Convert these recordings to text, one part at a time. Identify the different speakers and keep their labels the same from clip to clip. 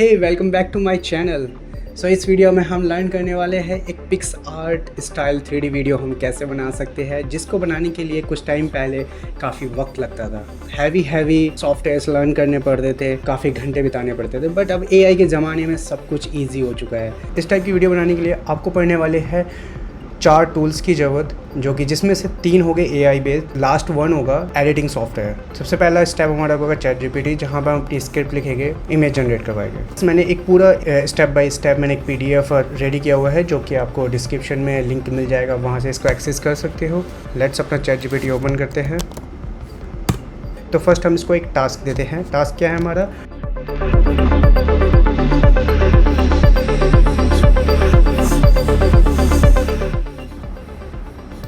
Speaker 1: Hey welcome back to my channel. So इस video में हम लर्न करने वाले हैं एक pics art style 3D video हम कैसे बना सकते हैं, जिसको बनाने के लिए कुछ टाइम पहले काफ़ी वक्त लगता था। हैवी सॉफ्टवेयर्स लर्न करने पड़ते थे, काफ़ी घंटे बिताने पड़ते थे, बट अब AI के ज़माने में सब कुछ ईजी हो चुका है। इस टाइप की वीडियो बनाने के लिए आपको पड़ने वाले हैं 4 टूल्स की ज़रूरत, जो कि जिसमें से 3 हो गए AI बेस्ड, लास्ट 1 होगा एडिटिंग सॉफ्टवेयर। सबसे पहला स्टेप हमारा होगा ChatGPT, जहाँ पर हम अपनी स्क्रिप्ट लिखेंगे, इमेज जनरेट करवाएंगे। मैंने एक पूरा स्टेप बाय स्टेप मैंने एक PDF रेडी किया हुआ है, जो कि आपको डिस्क्रिप्शन में लिंक मिल जाएगा, वहाँ से इसको एक्सेस कर सकते हो। लेट्स अपना ChatGPT ओपन करते हैं। तो फर्स्ट हम इसको एक टास्क देते हैं। टास्क क्या है हमारा?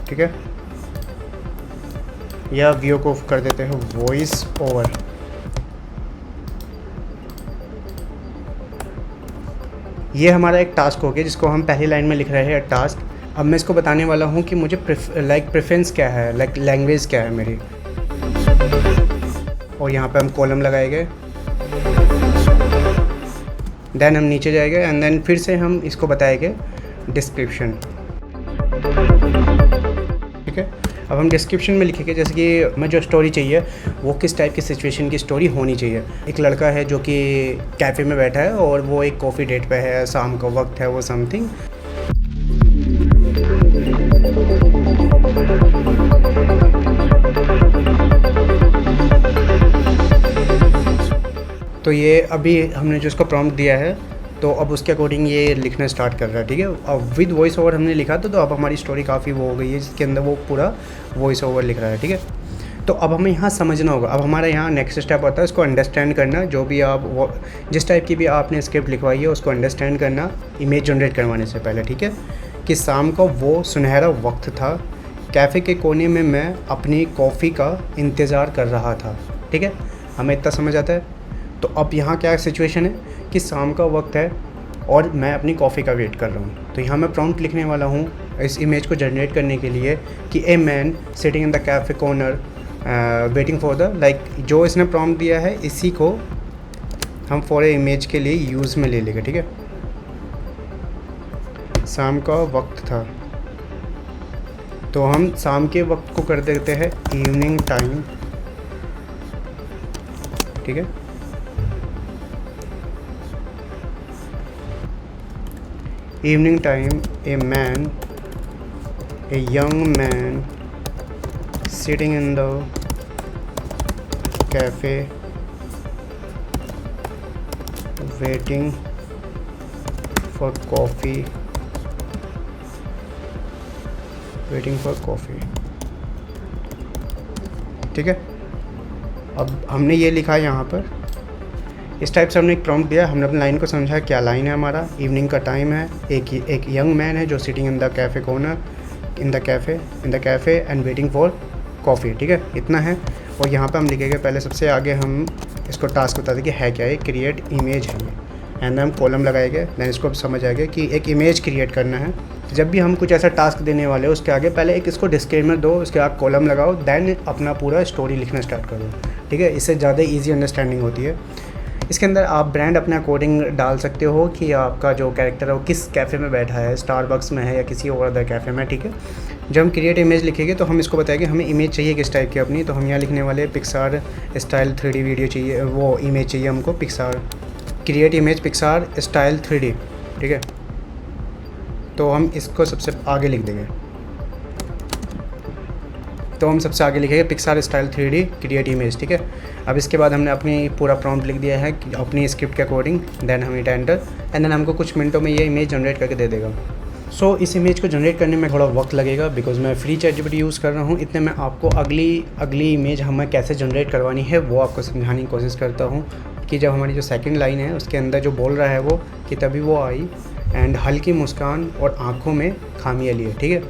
Speaker 1: ठीक है, या वीडियो को कर देते हैं वॉइस ओवर। ये हमारा एक टास्क हो गया, जिसको हम पहली लाइन में लिख रहे हैं टास्क। अब मैं इसको बताने वाला हूँ कि मुझे प्रेफरेंस क्या है, लैंग्वेज क्या है मेरी। और यहाँ पे हम कॉलम लगाएंगे, देन हम नीचे जाएंगे एंड देन फिर से हम इसको बताएंगे डिस्क्रिप्शन। ठीक है, अब हम डिस्क्रिप्शन में लिखेंगे जैसे कि हमें जो स्टोरी चाहिए वो किस टाइप की सिचुएशन की स्टोरी होनी चाहिए। एक लड़का है जो कि कैफ़े में बैठा है और वो एक कॉफ़ी डेट पे है, शाम का वक्त है, वो समथिंग। तो ये अभी हमने जो इसको प्रॉम्प्ट दिया है, तो अब उसके अकॉर्डिंग ये लिखना स्टार्ट कर रहा है। ठीक है, अब विद वॉइस ओवर हमने लिखा था, तो अब हमारी स्टोरी काफ़ी वो हो गई है, जिसके अंदर वो पूरा वॉइस ओवर लिख रहा है। ठीक है, तो अब हमें यहाँ समझना होगा। अब हमारा यहाँ नेक्स्ट स्टेप आता है इसको अंडरस्टैंड करना। जो भी आप जिस टाइप की भी आपने स्क्रिप्ट लिखवाई है उसको अंडरस्टैंड करना इमेज जनरेट करवाने से पहले। ठीक है, कि शाम का वो सुनहरा वक्त था, कैफ़े के कोने में मैं अपनी कॉफ़ी का इंतज़ार कर रहा था। ठीक है, हमें इतना समझ आता है। तो अब यहाँ क्या सिचुएशन है कि शाम का वक्त है और मैं अपनी कॉफ़ी का वेट कर रहा हूँ। तो यहाँ मैं प्रॉम्प्ट लिखने वाला हूँ इस इमेज को जनरेट करने के लिए कि a man sitting in the cafe corner waiting for the, like जो इसने प्रॉम्प्ट दिया है इसी को हम फॉर ए इमेज के लिए यूज़ में ले लेंगे। ठीक है, शाम का वक्त था, तो हम शाम के वक्त को कर देते हैं इवनिंग टाइम। ठीक है, evening time, a young man sitting in the cafe waiting for coffee, ठीक है, अब हमने ये लिखा है यहाँ पर। इस टाइप से हमने एक प्रॉम्प्ट दिया, हमने अपनी लाइन को समझा क्या लाइन है हमारा। इवनिंग का टाइम है, एक यंग मैन है जो sitting in the cafe corner in the cafe and waiting for coffee. ठीक है, इतना है। और यहाँ पे हम लिखेंगे पहले सबसे आगे हम इसको टास्क बता दें कि है क्या है, क्रिएट इमेज है एंड हम कॉलम लगाएंगे। दैन इसको समझ आएगा कि एक इमेज क्रिएट करना है। जब भी हम कुछ ऐसा टास्क देने वाले हो उसके आगे पहले एक इसको डिस्क्लेमर दो, उसके बाद कॉलम लगाओ, दैन अपना पूरा स्टोरी लिखना स्टार्ट करो। ठीक है, इससे ज़्यादा ईजी अंडरस्टैंडिंग होती है। इसके अंदर आप ब्रांड अपने अकॉर्डिंग डाल सकते हो कि आपका जो कैरेक्टर है वो किस कैफ़े में बैठा है, स्टारबक्स में है या किसी और अदर कैफ़े में। ठीक है, जब हम क्रिएट इमेज लिखेंगे तो हम इसको बताएंगे हमें इमेज चाहिए किस टाइप की अपनी। तो हम यहाँ लिखने वाले पिक्सार स्टाइल 3D वीडियो चाहिए, वो इमेज चाहिए हमको Pixar, create image Pixar style 3D। ठीक है, तो हम इसको सबसे आगे लिख देंगे। तो हम सबसे आगे लिखेंगे Pixar style 3D create image. ठीक है, अब इसके बाद हमने अपनी पूरा प्रॉम्प्ट लिख दिया है कि अपनी स्क्रिप्ट के अकॉर्डिंग। देन हम हिट एंटर एंड देन हमको कुछ मिनटों में ये इमेज जनरेट करके दे देगा। सो इस इमेज को जनरेट करने में थोड़ा वक्त लगेगा बिकॉज मैं फ्री ChatGPT यूज़ कर रहा हूँ। इतने में आपको अगली इमेज हमें कैसे जनरेट करवानी है वो आपको समझाने की कोशिश करता हूँ। कि जब हमारी जो सेकेंड लाइन है उसके अंदर जो बोल रहा है वो कि तभी वो आई एंड हल्की मुस्कान और आँखों में खामियाँ लिए। ठीक है,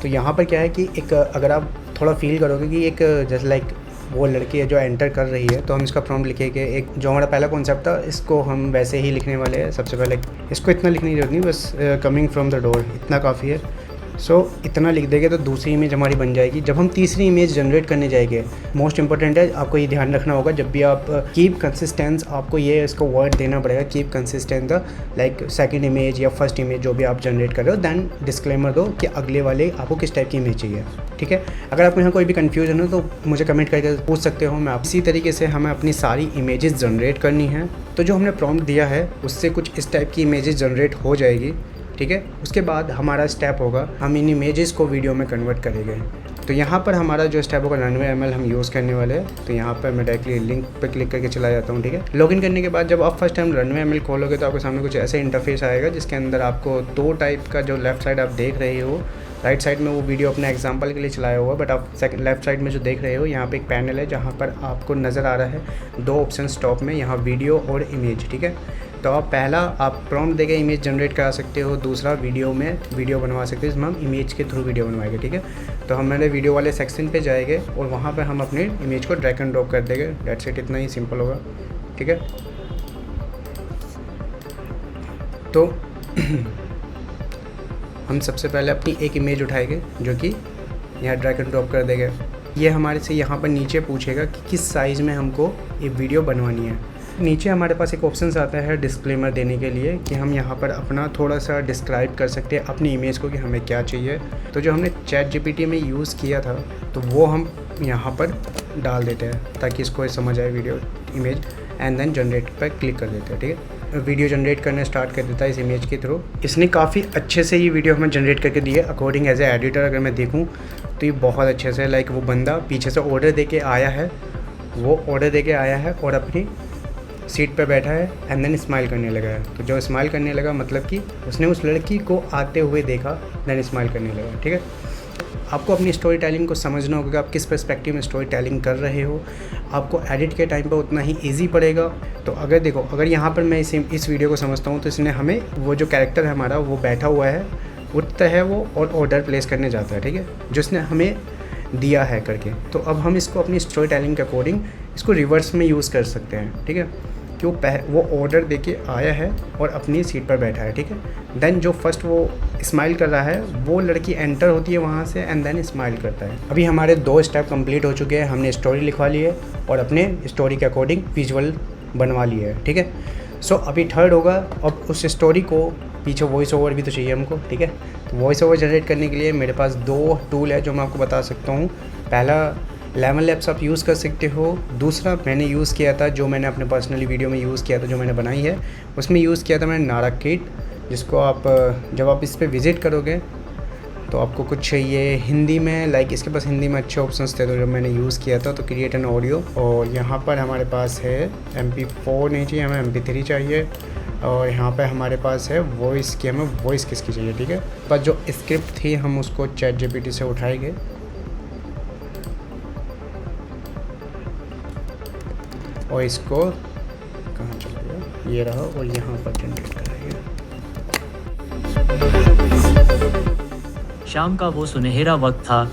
Speaker 1: तो यहाँ पर क्या है कि एक अगर आप थोड़ा फील करोगे कि एक जैसे लाइक वो लड़की है जो एंटर कर रही है, तो हम इसका प्रॉम्प्ट लिखेंगे। एक जो हमारा पहला कॉन्सेप्ट था इसको हम वैसे ही लिखने वाले हैं। सबसे पहले इसको इतना लिखने की जरूरत नहीं, बस कमिंग फ्रॉम द डोर इतना काफ़ी है। सो इतना लिख देंगे तो दूसरी इमेज हमारी बन जाएगी। जब हम तीसरी इमेज जनरेट करने जाएंगे, मोस्ट इंपॉर्टेंट है, आपको ये ध्यान रखना होगा जब भी आप कीप कंसिस्टेंस, आपको ये इसको वर्ड देना पड़ेगा, keep consistent the like second image या फर्स्ट इमेज जो भी आप जनरेट कर रहे हो, देन डिस्क्लेमर दो कि अगले वाले आपको किस टाइप की इमेज चाहिए, ठीक है। अगर आपको यहाँ कोई भी कन्फ्यूजन हो तो मुझे कमेंट करके पूछ सकते हो। मैं इसी तरीके से हमें अपनी सारी इमेजेस जनरेट करनी है। तो जो हमने प्रॉम्प्ट दिया है उससे कुछ इस टाइप की इमेजेस जनरेट हो जाएगी, ठीक है। उसके बाद हमारा स्टेप होगा, हम इन इमेजेस को वीडियो में कन्वर्ट करेंगे। तो यहाँ पर हमारा जो स्टेप होगा Runway ML हम यूज़ करने वाले हैं। तो यहाँ पर मैं डायरेक्टली लिंक पर क्लिक करके चला जाता हूँ, ठीक है। लॉगिन करने के बाद जब आप फर्स्ट टाइम Runway ML खोलोगे तो आपके सामने कुछ ऐसे इंटरफेस आएगा जिसके अंदर आपको दो टाइप का, जो लेफ्ट साइड आप देख रहे हो, राइट साइड में वो वीडियो अपने एग्जांपल के लिए चलाया हुआ, बट आप लेफ्ट साइड में जो देख रहे हो यहाँ पे एक पैनल है जहाँ पर आपको नज़र आ रहा है दो ऑप्शन टॉप में, यहाँ वीडियो और इमेज, ठीक है। तो आप पहला आप प्रॉम्प्ट देके इमेज जनरेट करा सकते हो, दूसरा वीडियो में वीडियो बनवा सकते हो, इसमें हम इमेज के थ्रू वीडियो बनवाएंगे, ठीक है। तो हम मेरे वीडियो वाले सेक्शन पे जाएंगे और वहाँ पे हम अपनी इमेज को ड्रैग एंड ड्रॉप कर देंगे। डेट्स इट, इतना ही सिंपल होगा, ठीक है। तो हम सबसे पहले अपनी एक इमेज उठाएंगे जो कि यहाँ ड्रैग एंड ड्रॉप कर देंगे। ये हमारे से यहाँ पर नीचे पूछेगा कि किस साइज़ में हमको ये वीडियो बनवानी है। नीचे हमारे पास एक ऑप्शन आता है डिस्क्लेमर देने के लिए कि हम यहाँ पर अपना थोड़ा सा डिस्क्राइब कर सकते हैं अपनी इमेज को कि हमें क्या चाहिए। तो जो हमने ChatGPT में यूज़ किया था तो वो हम यहाँ पर डाल देते हैं ताकि इसको समझ आए video image, and then generate पर क्लिक कर देते हैं, ठीक है। वीडियो जनरेट करना स्टार्ट कर देता है इस इमेज के थ्रू। इसने काफ़ी अच्छे से ये वीडियो हमें जनरेट करके दी है। अकॉर्डिंग एज ए एडिटर अगर मैं देखूँ तो ये बहुत अच्छे से, लाइक वो बंदा पीछे से ऑर्डर दे के आया है, वो ऑर्डर दे के आया है और अपनी सीट पे बैठा है एंड देन स्माइल करने लगा है। तो जो स्माइल करने लगा मतलब कि उसने उस लड़की को आते हुए देखा, देन स्माइल करने लगा, ठीक है। आपको अपनी स्टोरी टेलिंग को समझना होगा कि आप किस पर्सपेक्टिव में स्टोरी टेलिंग कर रहे हो। आपको एडिट के टाइम पे उतना ही ईजी पड़ेगा। तो अगर देखो, अगर यहाँ पर मैं इस वीडियो को समझता हूँ तो इसने हमें वो जो कैरेक्टर है हमारा वो बैठा हुआ है, उठता है वो और ऑर्डर प्लेस करने जाता है, ठीक है, जो इसने हमें दिया है करके। तो अब हम इसको अपनी स्टोरी टेलिंग के अकॉर्डिंग इसको रिवर्स में यूज़ कर सकते हैं, ठीक है। कि वो ऑर्डर देके आया है और अपनी सीट पर बैठा है, ठीक है। देन जो फर्स्ट वो स्माइल कर रहा है वो लड़की एंटर होती है वहाँ से एंड देन स्माइल करता है। अभी हमारे 2 स्टेप कंप्लीट हो चुके हैं। हमने स्टोरी लिखवा ली है और अपने स्टोरी के अकॉर्डिंग विजुअल बनवा लिए है, ठीक है। सो अभी थर्ड होगा, अब उस स्टोरी को पीछे वॉइस ओवर भी तो चाहिए हमको, ठीक है। तो वॉइस ओवर जनरेट करने के लिए मेरे पास 2 टूल है जो मैं आपको बता सकता हूँ। पहला लेमन लैब्स आप यूज़ कर सकते हो, दूसरा मैंने यूज़ किया था, जो मैंने अपने पर्सनली वीडियो में यूज़ किया था, जो मैंने बनाई है उसमें यूज़ किया था मैंने नाराकिट, जिसको आप जब आप इस पर विज़िट करोगे तो आपको कुछ ये हिंदी में, लाइक इसके पास हिंदी में अच्छे ऑप्शंस थे तो जब मैंने यूज़ किया था। तो क्रिएट एन ऑडियो, और यहाँ पर हमारे पास है MP4 नहीं चाहिए, हमें MP3 चाहिए, और यहाँ पे हमारे पास है वॉइस की, हमें वॉइस किसकी चाहिए, ठीक है। पर जो स्क्रिप्ट थी हम उसको ChatGPT से उठाएंगे और इसको कहाँ चला गया, ये रहा, और यहाँ पर जनरेट कराएंगे।
Speaker 2: शाम का वो सुनहरा वक्त था,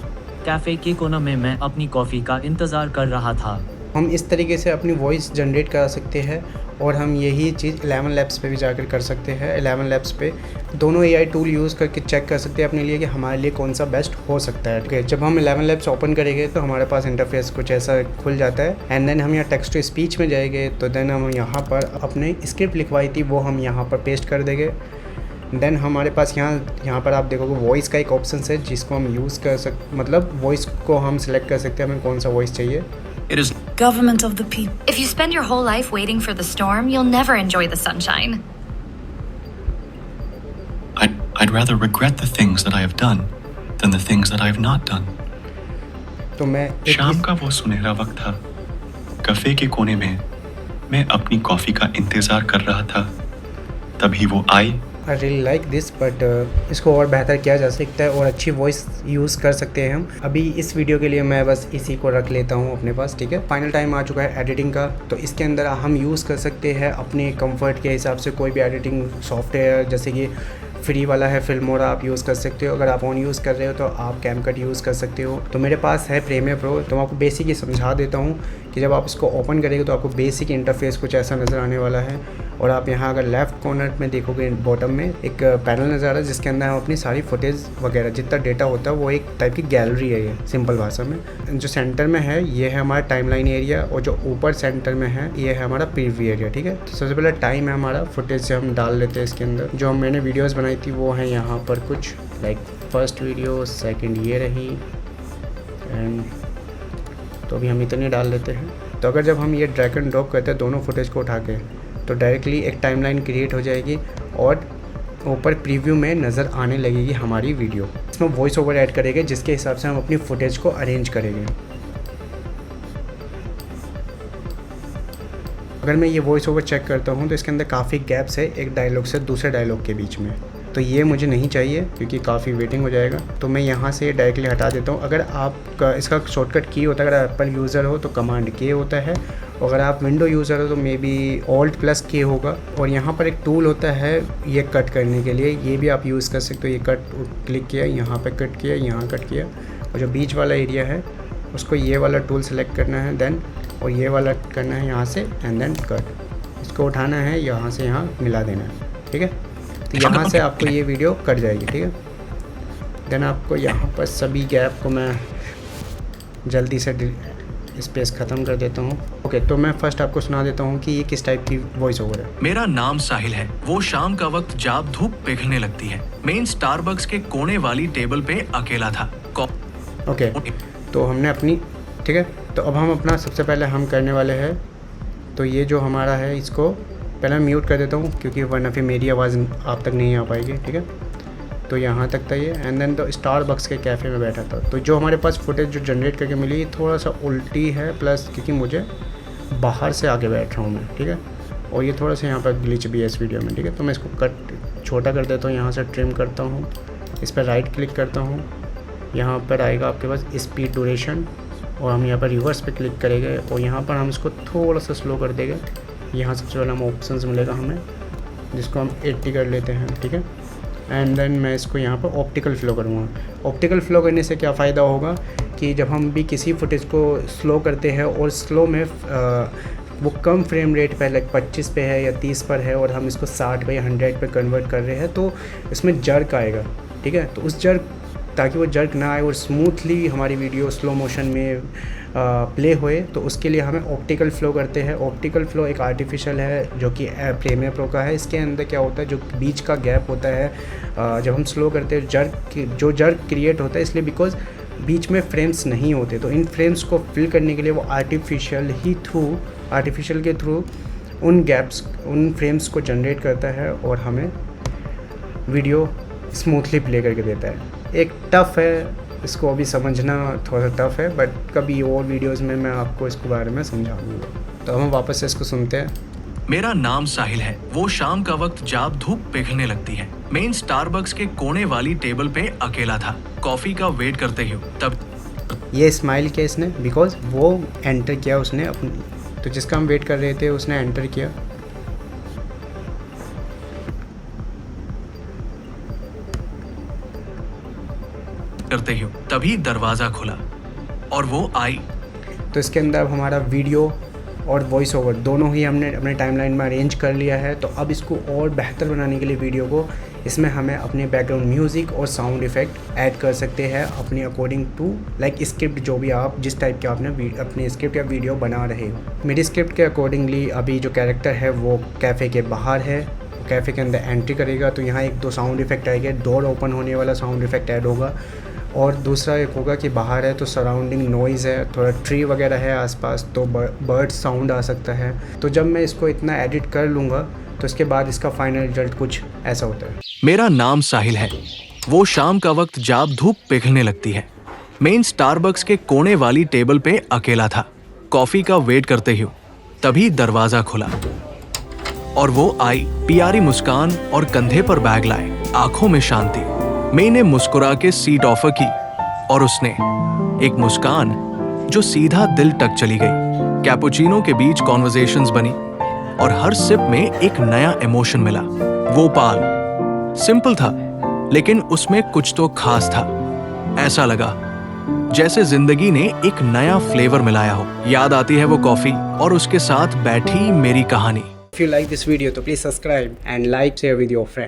Speaker 2: कैफ़े के कोने में मैं अपनी कॉफ़ी का इंतज़ार कर रहा था।
Speaker 1: हम इस तरीके से अपनी वॉइस जनरेट करा सकते हैं और हम यही चीज़ 11 लैब्स पे भी जाकर कर सकते हैं। 11 लैब्स पे दोनों AI टूल यूज़ करके चेक कर सकते हैं अपने लिए कि हमारे लिए कौन सा बेस्ट हो सकता है, ठीक है। जब हम 11 लैब्स ओपन करेंगे तो हमारे पास इंटरफेस कुछ ऐसा खुल जाता है एंड देन हम यहाँ टेक्स्ट टू स्पीच में जाएंगे। तो देन हम यहाँ पर अपने स्क्रिप्ट लिखवाई थी वो हम यहाँ पर पेस्ट कर देंगे। देन हमारे पास यहाँ पर आप देखोगे वॉइस का एक ऑप्शन है जिसको हम यूज़ कर मतलब वॉइस को हम सिलेक्ट कर सकते हैं हमें कौन सा वॉइस चाहिए।
Speaker 3: It is government of the people. If you spend your whole life waiting for the storm, you'll never enjoy the sunshine.
Speaker 4: I'd rather regret the things that I have done than the things that I have not done.
Speaker 1: तो मैं
Speaker 4: शाम का वो सुनहरा वक्त था, cafe के कोने में मैं अपनी कॉफी का इंतजार कर रहा था, तभी वो आई।
Speaker 1: I really like this, but इसको और बेहतर किया जा सकता है और अच्छी वॉइस यूज़ कर सकते हैं हम। अभी इस वीडियो के लिए मैं बस इसी को रख लेता हूँ अपने पास, ठीक है। फाइनल टाइम आ चुका है एडिटिंग का, तो इसके अंदर हम यूज़ कर सकते हैं अपने कंफर्ट के हिसाब से कोई भी एडिटिंग सॉफ्टवेयर, जैसे कि फ्री वाला है फिल्मोरा आप यूज़ कर सकते हो। अगर आप ऑन यूज़ कर रहे हो तो आप कैमकट यूज़ कर सकते हो। तो मेरे पास है प्रीमियर प्रो, तो मैं आपको बेसिक ही समझा देता हूँ कि जब आप इसको ओपन करेंगे तो आपको बेसिक इंटरफेस कुछ ऐसा नज़र आने वाला है। और आप यहाँ अगर लेफ़्ट कॉर्नर में देखोगे बॉटम में एक पैनल नज़र आ रहा है जिसके अंदर हम अपनी सारी फुटेज वगैरह जितना डेटा होता है वो एक टाइप की गैलरी है, ये सिंपल भाषा में। जो सेंटर में है ये है हमारा टाइमलाइन एरिया और जो ऊपर सेंटर में है ये है हमारा प्रीव्यू एरिया, ठीक है। तो सबसे पहले टाइम है हमारा, फुटेज से हम डाल लेते हैं इसके अंदर। जो मैंने वीडियोस बनाई थी वो है यहाँ पर कुछ, लाइक फर्स्ट वीडियो, सेकंड ये रही, एंड तो अभी हम इतने डाल लेते हैं। तो अगर जब हम ये ड्रैग एंड ड्रॉप करते हैं दोनों फुटेज को उठा के, तो डायरेक्टली एक टाइमलाइन क्रिएट हो जाएगी और ऊपर प्रीव्यू में नज़र आने लगेगी हमारी वीडियो। इसमें वॉइस ओवर ऐड करेंगे जिसके हिसाब से हम अपनी फुटेज को अरेंज करेंगे। अगर मैं ये वॉइस ओवर चेक करता हूँ तो इसके अंदर काफ़ी गैप्स है एक डायलॉग से दूसरे डायलॉग के बीच में, तो ये मुझे नहीं चाहिए क्योंकि काफ़ी वेटिंग हो जाएगा। तो मैं यहाँ से डायरेक्टली हटा देता हूँ। अगर आपका इसका शॉर्टकट की होता है, अगर एप्पल यूज़र हो तो कमांड के होता है, अगर आप विंडो यूज़र हो तो मे बी Alt+ के होगा। और यहाँ पर एक टूल होता है ये कट करने के लिए, ये भी आप यूज़ कर सकते हो। ये कट क्लिक किया, यहाँ पे कट किया, यहाँ कट किया, और जो बीच वाला एरिया है उसको ये वाला टूल सेलेक्ट करना है, देन और ये वाला करना है यहाँ से, एंड देन कट। इसको उठाना है, यहाँ से यहाँ मिला देना है, ठीक है। तो यहाँ से आपको ये वीडियो कट जाएगी, ठीक है। देन आपको यहाँ पर सभी गैप को मैं जल्दी से स्पेस ख़त्म कर देता हूँ। ओके, तो मैं फर्स्ट आपको सुना देता हूँ कि ये किस टाइप की वॉइस ओवर है।
Speaker 5: मेरा नाम साहिल है, वो शाम का वक्त जब धूप पिघलने लगती है, मेन स्टारबक्स के कोने वाली टेबल पे अकेला था।
Speaker 1: ओके, तो हमने अपनी, ठीक है। तो अब हम अपना सबसे पहले हम करने वाले हैं, तो ये जो हमारा है इसको पहले म्यूट कर देता हूँ क्योंकि वरना फिर मेरी आवाज़ आप तक नहीं आ पाएगी, ठीक है। तो यहाँ तक था ये, एंड देन तो स्टारबक्स के कैफ़े में बैठा था। तो जो हमारे पास फुटेज जो जनरेट करके मिली थोड़ा सा उल्टी है, प्लस क्योंकि मुझे बाहर से आके बैठ रहा हूँ मैं, ठीक है। और ये थोड़ा सा यहाँ पर ग्लिच भी है इस वीडियो में, ठीक है। तो मैं इसको कट छोटा कर देता हूँ, यहाँ से ट्रिम करता हूँ, इस पर राइट क्लिक करता हूँ, यहाँ पर आएगा आपके पास स्पीड ड्यूरेशन, और हम यहाँ पर रिवर्स पे क्लिक करेंगे और यहाँ पर हम इसको थोड़ा सा स्लो कर देंगे। यहाँ सबसे पहले हम ऑप्शंस मिलेगा हमें, जिसको हम 80 कर लेते हैं, ठीक है। एंड देन मैं इसको यहाँ पर ऑप्टिकल फ्लो करूँगा। ऑप्टिकल फ्लो करने से क्या फ़ायदा होगा कि जब हम भी किसी फुटेज को स्लो करते हैं और स्लो में वो कम फ्रेम रेट पे लाइक 25 पे है या 30 पर है और हम इसको 60 पे या 100 पे कन्वर्ट कर रहे हैं, तो इसमें जर्क आएगा, ठीक है। तो उस जर्क, ताकि वो जर्क ना आए और स्मूथली हमारी वीडियो स्लो मोशन में प्ले होए, तो उसके लिए हमें ऑप्टिकल फ़्लो करते हैं। ऑप्टिकल फ़्लो एक आर्टिफिशियल है जो कि प्रीमियर प्रो का है। इसके अंदर क्या होता है, जो बीच का गैप होता है जब हम स्लो करते हैं, जो जर्क क्रिएट होता है इसलिए बिकॉज बीच में फ्रेम्स नहीं होते, तो इन फ्रेम्स को फिल करने के लिए वो आर्टिफिशियल के थ्रू उन गैप्स, उन फ्रेम्स को जनरेट करता है और हमें वीडियो स्मूथली प्ले करके देता है। एक टफ़ है, इसको अभी समझना थोड़ा सा टफ़ है, बट कभी और वीडियोस में मैं आपको इसके बारे में समझाऊंगा। तो हम वापस से इसको सुनते हैं।
Speaker 5: मेरा नाम साहिल है, वो शाम का वक्त जब धूप पिघलने लगती है, मेन स्टारबक्स के कोने वाली टेबल पे अकेला था, कॉफी का वेट करते हुए। तब
Speaker 1: ये स्माइल किया इसने बिकॉज वो एंटर किया उसने अपनी, तो जिसका हम वेट कर रहे थे उसने एंटर किया।
Speaker 5: करते ही तभी दरवाजा खुला और वो आई।
Speaker 1: तो इसके अंदर अब हमारा वीडियो और वॉइस ओवर दोनों ही हमने अपने टाइमलाइन में अरेंज कर लिया है। तो अब इसको और बेहतर बनाने के लिए वीडियो को, इसमें हमें अपने बैकग्राउंड म्यूज़िक और साउंड इफ़ेक्ट ऐड कर सकते हैं अपनी अकॉर्डिंग टू लाइक स्क्रिप्ट, जो भी आप जिस टाइप के आपने अपनी स्क्रिप्ट या वीडियो बना रहे हो। मेरी स्क्रिप्ट के अकॉर्डिंगली अभी जो कैरेक्टर है वो कैफ़े के बाहर है, कैफ़े के अंदर एंट्री करेगा तो यहाँ 1-2 साउंड इफ़ेक्ट आएंगे, डोर ओपन होने वाला साउंड इफ़ेक्ट ऐड होगा, और दूसरा एक होगा कि बाहर है तो सराउंडिंग नॉइज़ है, थोड़ा ट्री वगैरह है आसपास तो बर्ड साउंड आ सकता है। तो जब मैं इसको इतना एडिट कर लूँगा तो इसके बाद इसका फाइनल रिजल्ट कुछ ऐसा होता है।
Speaker 5: मेरा नाम साहिल है, वो शाम का वक्त जब धूप पिघलने लगती है, मेन स्टारबक्स के कोने वाली टेबल पे अकेला था, कॉफी का वेट करते हुए। तभी दरवाजा खुला और वो आई, प्यारी मुस्कान और कंधे पर बैग लाए, आंखों में शांति। मैंने मुस्कुरा के सीट ऑफर की और उसने एक मुस्कान जो सीधा दिल तक चली गई। कैपुचिनो के बीच कॉन्वर्सेशंस बनी और हर सिप में एक नया इमोशन मिला। वो पाल सिंपल था लेकिन उसमें कुछ तो खास था। ऐसा लगा जैसे जिंदगी ने एक नया फ्लेवर मिलाया हो। याद आती है वो कॉफी और उसके साथ बैठी मेरी कहानी।
Speaker 1: If you like this video, तो please subscribe and like, share with your friend.